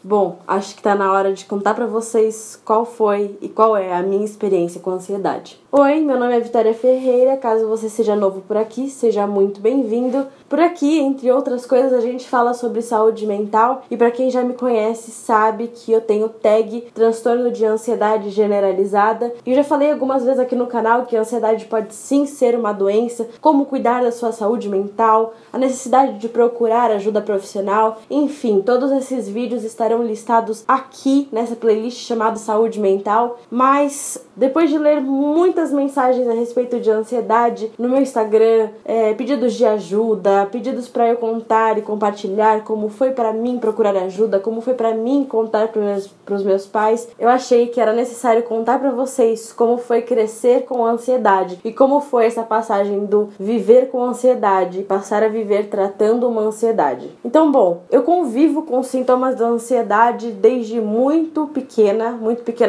Bom, acho que tá na hora de contar pra vocês qual foi e qual é a minha experiência com ansiedade. Oi, meu nome é Vitória Ferreira, caso você seja novo por aqui, seja muito bem-vindo. Por aqui, entre outras coisas, a gente fala sobre saúde mental e pra quem já me conhece sabe que eu tenho tag transtorno de ansiedade generalizada e eu já falei algumas vezes aqui no canal que a ansiedade pode sim ser uma doença, como cuidar da sua saúde mental, a necessidade de procurar ajuda profissional, enfim, todos esses vídeos estarão listados aqui nessa playlist chamada Saúde Mental, mas depois de ler muitas mensagens a respeito de ansiedade no meu Instagram, pedidos de ajuda, pedidos para eu contar e compartilhar como foi para mim procurar ajuda, como foi para mim contar para os meus pais, eu achei que era necessário contar para vocês como foi crescer com ansiedade e como foi essa passagem do viver com ansiedade e passar a viver tratando uma ansiedade. Então, bom, eu convivo com sintomas da ansiedade desde muito pequena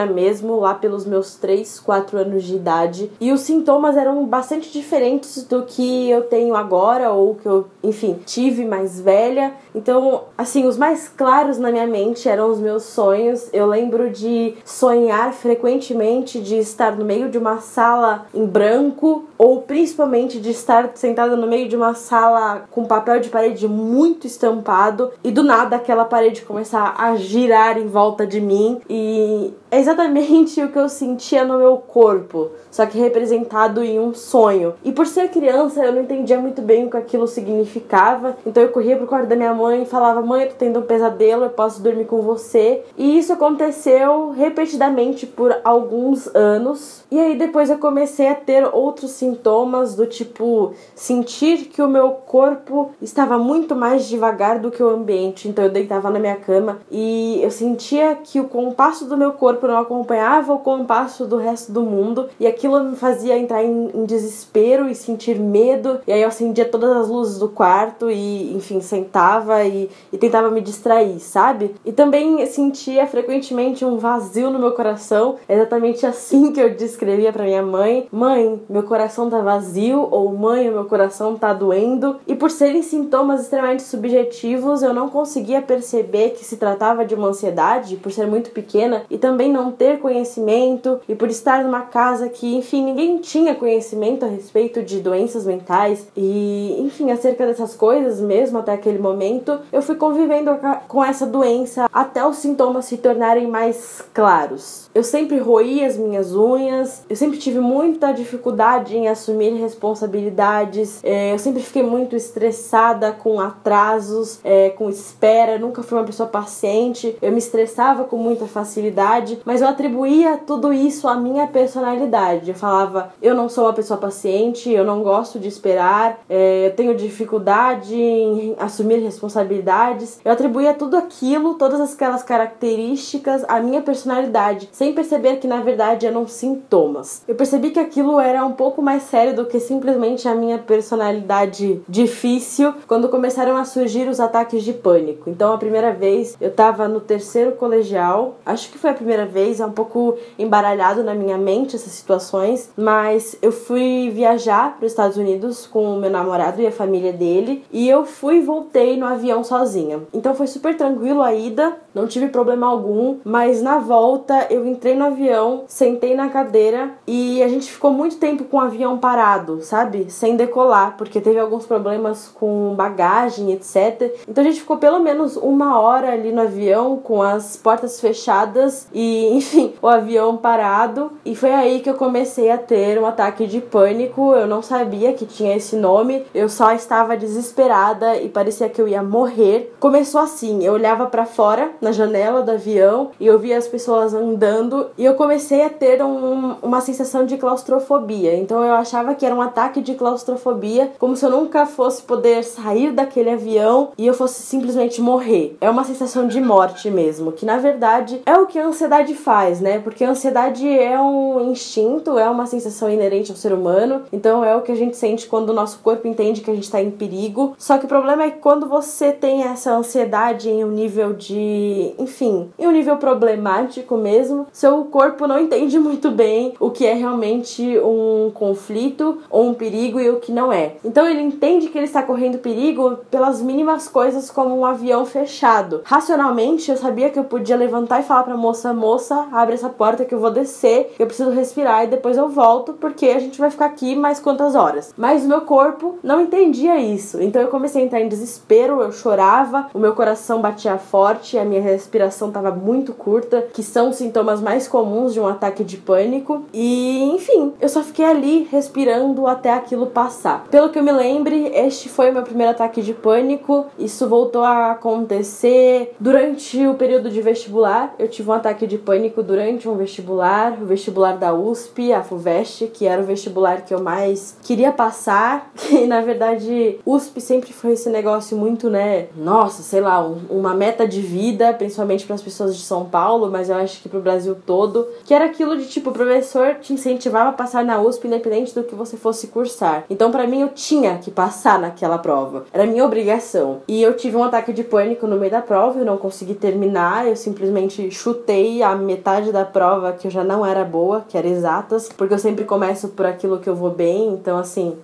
mesmo, lá pelos meus 3, 4 anos de idade, e os sintomas eram bastante diferentes do que eu tenho agora, ou que eu, enfim, tive mais velha. Então, assim, os mais claros na minha mente eram os meus sonhos. Eu lembro de sonhar frequentemente de estar no meio de uma sala em branco, ou principalmente de estar sentada no meio de uma sala com papel de parede muito estampado e do nada aquela parede começar a girar em volta de mim, e é exatamente o que eu sentia no meu corpo, só que representado em um sonho. E por ser criança eu não entendia muito bem o que aquilo significava, então eu corria pro quarto da minha mãe e falava: mãe, eu tô tendo um pesadelo, eu posso dormir com você? E isso aconteceu repetidamente por alguns anos, e aí depois eu comecei a ter outros sintomas do tipo sentir que o meu corpo estava muito mais devagar do que o ambiente. Então eu deitava na minha cama e eu sentia que o compasso do meu corpo não acompanhava o compasso do resto do mundo, e aquilo me fazia entrar em desespero e sentir medo, e aí eu acendia todas as luzes do quarto e, enfim, sentava e tentava me distrair, sabe? E também sentia frequentemente um vazio no meu coração, exatamente assim que eu descrevia pra minha mãe: mãe, meu coração tá vazio, ou mãe, o meu coração tá doendo. E por serem sintomas extremamente subjetivos, eu não conseguia perceber que se tratava de uma ansiedade, por ser muito pequena e também não ter conhecimento, e por estar numa casa que, enfim, ninguém tinha conhecimento a respeito de doenças mentais e, enfim, acerca dessas coisas mesmo até aquele momento. Eu fui convivendo com essa doença até os sintomas se tornarem mais claros. Eu sempre roí as minhas unhas, eu sempre tive muita dificuldade em assumir responsabilidades, eu sempre fiquei muito estressada com atrasos, com espera, nunca fui uma pessoa paciente, eu me estressava com muita facilidade, mas eu atribuía tudo isso à minha personalidade. Eu falava: eu não sou uma pessoa paciente, eu não gosto de esperar, eu tenho dificuldade em assumir responsabilidades. Eu atribuía tudo aquilo, todas aquelas características à minha personalidade, sem perceber que na verdade eram sintomas. Eu percebi que aquilo era um pouco mais sério do que simplesmente a minha personalidade difícil quando começaram a surgir os ataques de pânico. Então, a primeira vez eu tava no terceiro colegial, acho que foi a primeira vez, é um pouco embaralhado na minha mente essas situações, mas eu fui viajar para os Estados Unidos com o meu namorado e a família dele, e eu fui e voltei no avião sozinha. Então foi super tranquilo a ida, não tive problema algum, mas na volta eu entrei no avião, sentei na cadeira e a gente ficou muito tempo com o avião parado, sabe? Sem decolar, porque teve alguns problemas com bagagem, etc. Então a gente ficou pelo menos 1 hora ali no avião com as portas fechadas e, enfim, o avião parado, e foi aí que eu comecei a ter um ataque de pânico. Eu não sabia que tinha esse nome, eu só estava desesperada e parecia que eu ia morrer. Começou assim: eu olhava pra fora, na janela do avião, e eu via as pessoas andando, e eu comecei a ter uma sensação de claustrofobia. Então eu achava que era um ataque de claustrofobia, como se eu nunca fosse poder sair daquele avião e eu fosse simplesmente morrer. É uma sensação de morte mesmo, que na verdade é o que a ansiedade faz, né? Porque a ansiedade é um instinto, é uma sensação inerente ao ser humano, então é o que a gente sente quando o nosso corpo entende que a gente está em perigo. Só que o problema é que quando você tem essa ansiedade em um nível de que, enfim, em um nível problemático mesmo, seu corpo não entende muito bem o que é realmente um conflito ou um perigo e o que não é. Então ele entende que ele está correndo perigo pelas mínimas coisas, como um avião fechado. Racionalmente, eu sabia que eu podia levantar e falar pra moça, abre essa porta que eu vou descer, eu preciso respirar e depois eu volto, porque a gente vai ficar aqui mais quantas horas. Mas o meu corpo não entendia isso. Então eu comecei a entrar em desespero, eu chorava, o meu coração batia forte, a minha respiração estava muito curta, que são os sintomas mais comuns de um ataque de pânico. E, enfim, eu só fiquei ali respirando até aquilo passar. Pelo que eu me lembre, este foi o meu primeiro ataque de pânico. Isso voltou a acontecer durante o período de vestibular. Eu tive um ataque de pânico durante um vestibular, o vestibular da USP, a FUVEST, que era o vestibular que eu mais queria passar. E, na verdade, USP sempre foi esse negócio muito, né, nossa, sei lá, uma meta de vida, principalmente para as pessoas de São Paulo, mas eu acho que pro Brasil todo, que era aquilo de, tipo, o professor te incentivava a passar na USP independente do que você fosse cursar. Então, pra mim, eu tinha que passar naquela prova. Era minha obrigação. E eu tive um ataque de pânico no meio da prova, eu não consegui terminar, eu simplesmente chutei a metade da prova que eu já não era boa, que era exatas, porque eu sempre começo por aquilo que eu vou bem, então, assim...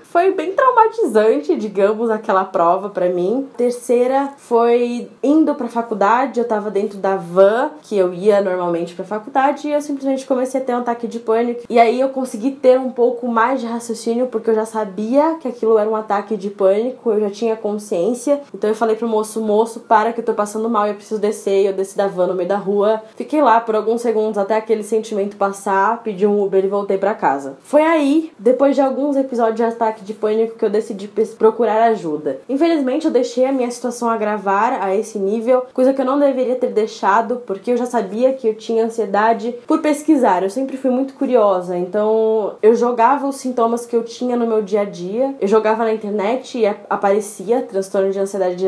Foi bem traumatizante, digamos, aquela prova pra mim. Terceira foi indo pra faculdade, eu tava dentro da van, que eu ia normalmente pra faculdade, e eu simplesmente comecei a ter um ataque de pânico. E aí eu consegui ter um pouco mais de raciocínio, porque eu já sabia que aquilo era um ataque de pânico, eu já tinha consciência. Então eu falei pro moço, para que eu tô passando mal, eu preciso descer. Eu desci da van no meio da rua, fiquei lá por alguns segundos até aquele sentimento passar, pedi um Uber e voltei pra casa. Foi aí, depois de alguns episódios de ataque de pânico, que eu decidi procurar ajuda. Infelizmente, eu deixei a minha situação agravar a esse nível, coisa que eu não deveria ter deixado, porque eu já sabia que eu tinha ansiedade por pesquisar. Eu sempre fui muito curiosa, então eu jogava os sintomas que eu tinha no meu dia a dia, eu jogava na internet e aparecia transtorno de ansiedade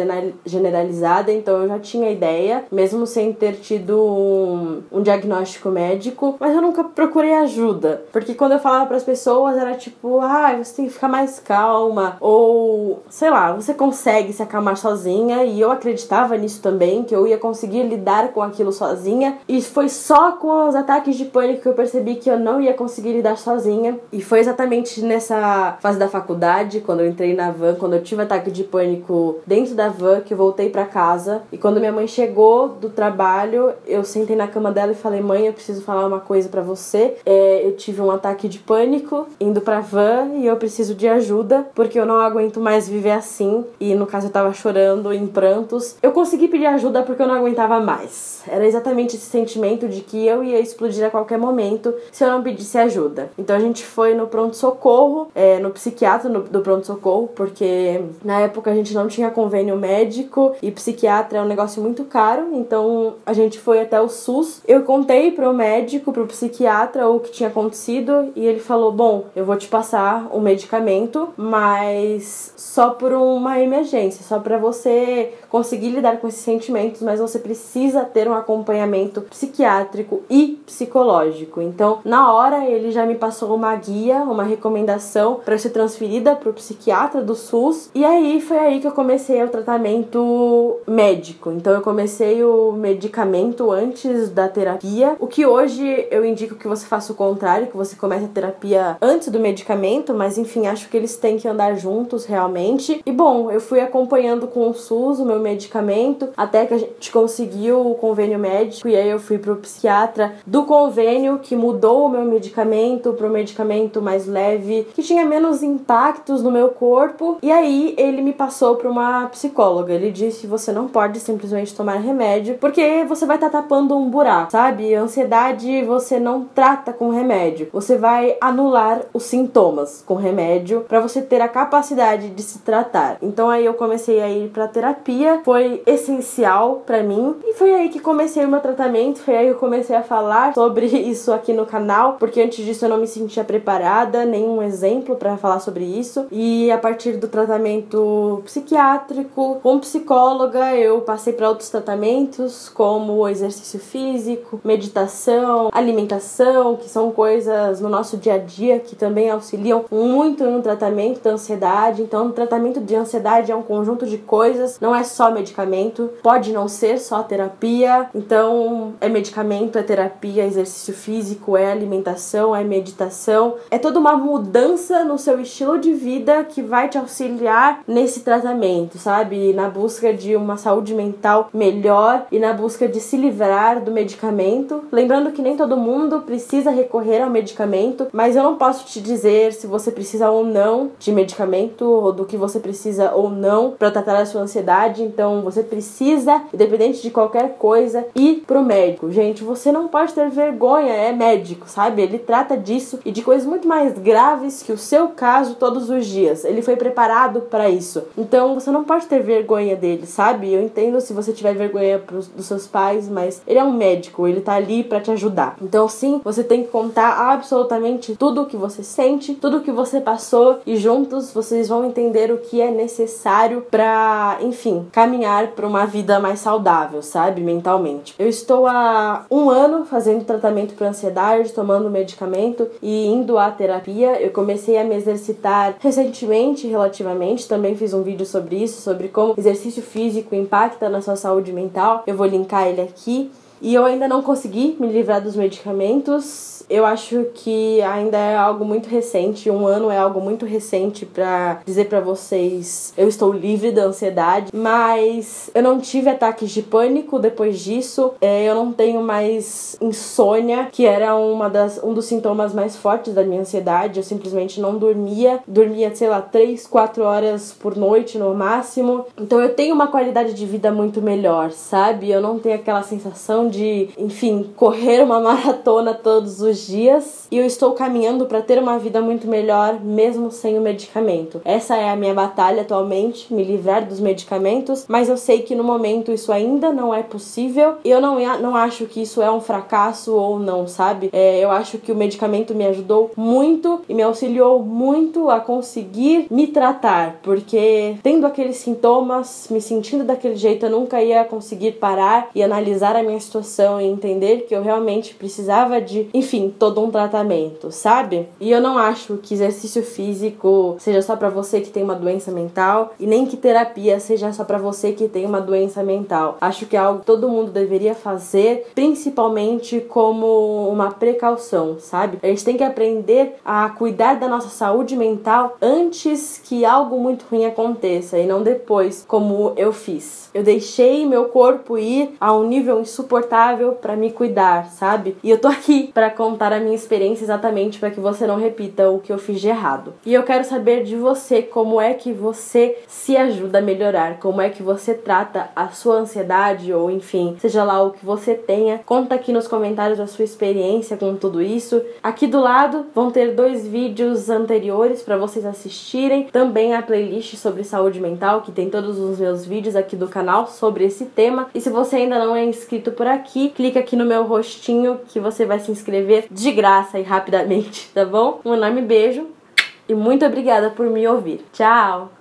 generalizada, então eu já tinha ideia, mesmo sem ter tido um diagnóstico médico, mas eu nunca procurei ajuda, porque quando eu falava para as pessoas era tipo, você tem que ficar mais calma, ou sei lá, você consegue se acalmar sozinha, e eu acreditava nisso também, que eu ia conseguir lidar com aquilo sozinha, e foi só com os ataques de pânico que eu percebi que eu não ia conseguir lidar sozinha. E foi exatamente nessa fase da faculdade, quando eu entrei na van, quando eu tive ataque de pânico dentro da van, que eu voltei pra casa, e quando minha mãe chegou do trabalho, eu sentei na cama dela e falei, mãe, eu preciso falar uma coisa pra você, eu tive um ataque de pânico indo pra van e eu preciso de ajuda, porque eu não aguento mais viver assim. E no caso eu tava chorando em prantos. Eu consegui pedir ajuda porque eu não aguentava mais. Era exatamente esse sentimento de que eu ia explodir a qualquer momento se eu não pedisse ajuda. Então a gente foi no pronto-socorro, no psiquiatra do pronto-socorro, porque na época a gente não tinha convênio médico e psiquiatra é um negócio muito caro, então a gente foi até o SUS. Eu contei pro médico, pro psiquiatra, o que tinha acontecido e ele falou, bom, eu vou te passar um medicamento, mas só por uma emergência, só pra você conseguir lidar com esses sentimentos, mas você precisa ter um acompanhamento psiquiátrico e psicológico. Então, na hora, ele já me passou uma guia, uma recomendação para ser transferida pro psiquiatra do SUS, e aí foi aí que eu comecei o tratamento médico. Então, eu comecei o medicamento antes da terapia, o que hoje eu indico que você faça o contrário, que você comece a terapia antes do medicamento, mas enfim, acho que eles têm que andar juntos realmente. E bom, eu fui acompanhando com o SUS o meu medicamento, até que a gente conseguiu o convênio médico, e aí eu fui pro psiquiatra do convênio, que mudou o meu medicamento pro medicamento mais leve, que tinha menos impactos no meu corpo, e aí ele me passou pra uma psicóloga. Ele disse, você não pode simplesmente tomar remédio, porque você vai estar tapando um buraco, sabe? Ansiedade você não trata com remédio, você vai anular os sintomas com remédio pra você ter a capacidade de se tratar. Então aí eu comecei a ir pra terapia, foi essencial pra mim, e foi aí que comecei o meu tratamento, foi aí que eu comecei a falar sobre isso aqui no canal, porque antes disso eu não me sentia preparada, nenhum exemplo pra falar sobre isso, e a partir do tratamento psiquiátrico, com psicóloga, eu passei pra outros tratamentos, como exercício físico, meditação, alimentação, que são coisas no nosso dia a dia que também auxiliam muito no tratamento da ansiedade. Então, o tratamento de ansiedade é um conjunto de coisas, não é só medicamento, pode não ser só terapia. Então, é medicamento, é terapia, é exercício físico, é alimentação, é meditação. É toda uma mudança no seu estilo de vida que vai te auxiliar nesse tratamento, sabe? Na busca de uma saúde mental melhor e na busca de se livrar do medicamento. Lembrando que nem todo mundo precisa recorrer ao medicamento, mas eu não posso te dizer se você precisa ou não de medicamento ou do que você precisa ou não para tratar a sua ansiedade. Então você precisa, independente de qualquer coisa, ir pro médico. Gente, você não pode ter vergonha, é médico, sabe? Ele trata disso e de coisas muito mais graves que o seu caso todos os dias. Ele foi preparado para isso. Então você não pode ter vergonha dele, sabe? Eu entendo se você tiver vergonha dos seus pais, mas ele é um médico, ele tá ali para te ajudar. Então sim, você tem que contar absolutamente tudo o que você sente, tudo o que você passou e juntos vocês vão entender o que é necessário para, enfim, caminhar para uma vida mais saudável, sabe? Mentalmente. Eu estou há 1 ano fazendo tratamento para ansiedade, tomando medicamento e indo à terapia. Eu comecei a me exercitar recentemente, relativamente. Também fiz um vídeo sobre isso, sobre como exercício físico impacta na sua saúde mental. Eu vou linkar ele aqui. E eu ainda não consegui me livrar dos medicamentos. Eu acho que ainda é algo muito recente. 1 ano é algo muito recente pra dizer pra vocês eu estou livre da ansiedade. Mas eu não tive ataques de pânico depois disso. Eu não tenho mais insônia, que era um dos sintomas mais fortes da minha ansiedade. Eu simplesmente não dormia. Dormia, sei lá, 3, 4 horas por noite no máximo. Então eu tenho uma qualidade de vida muito melhor, sabe? Eu não tenho aquela sensação de, enfim, correr uma maratona todos os dias, e eu estou caminhando para ter uma vida muito melhor mesmo sem o medicamento. Essa é a minha batalha atualmente, me livrar dos medicamentos, mas eu sei que no momento isso ainda não é possível e eu não acho que isso é um fracasso ou não, sabe? Eu acho que o medicamento me ajudou muito e me auxiliou muito a conseguir me tratar, porque tendo aqueles sintomas, me sentindo daquele jeito, eu nunca ia conseguir parar e analisar a minha situação e entender que eu realmente precisava de, enfim, todo um tratamento, sabe? E eu não acho que exercício físico seja só pra você que tem uma doença mental e nem que terapia seja só pra você que tem uma doença mental. Acho que é algo que todo mundo deveria fazer, principalmente como uma precaução, sabe? A gente tem que aprender a cuidar da nossa saúde mental antes que algo muito ruim aconteça e não depois, como eu fiz. Eu deixei meu corpo ir a um nível insuportável pra me cuidar, sabe? E eu tô aqui pra contar a minha experiência exatamente pra que você não repita o que eu fiz de errado. E eu quero saber de você como é que você se ajuda a melhorar, como é que você trata a sua ansiedade ou enfim, seja lá o que você tenha. Conta aqui nos comentários a sua experiência com tudo isso. Aqui do lado vão ter 2 vídeos anteriores pra vocês assistirem. Também a playlist sobre saúde mental, que tem todos os meus vídeos aqui do canal sobre esse tema. E se você ainda não é inscrito por aqui, clica aqui no meu rostinho que você vai se inscrever de graça e rapidamente, tá bom? Um enorme beijo e muito obrigada por me ouvir. Tchau!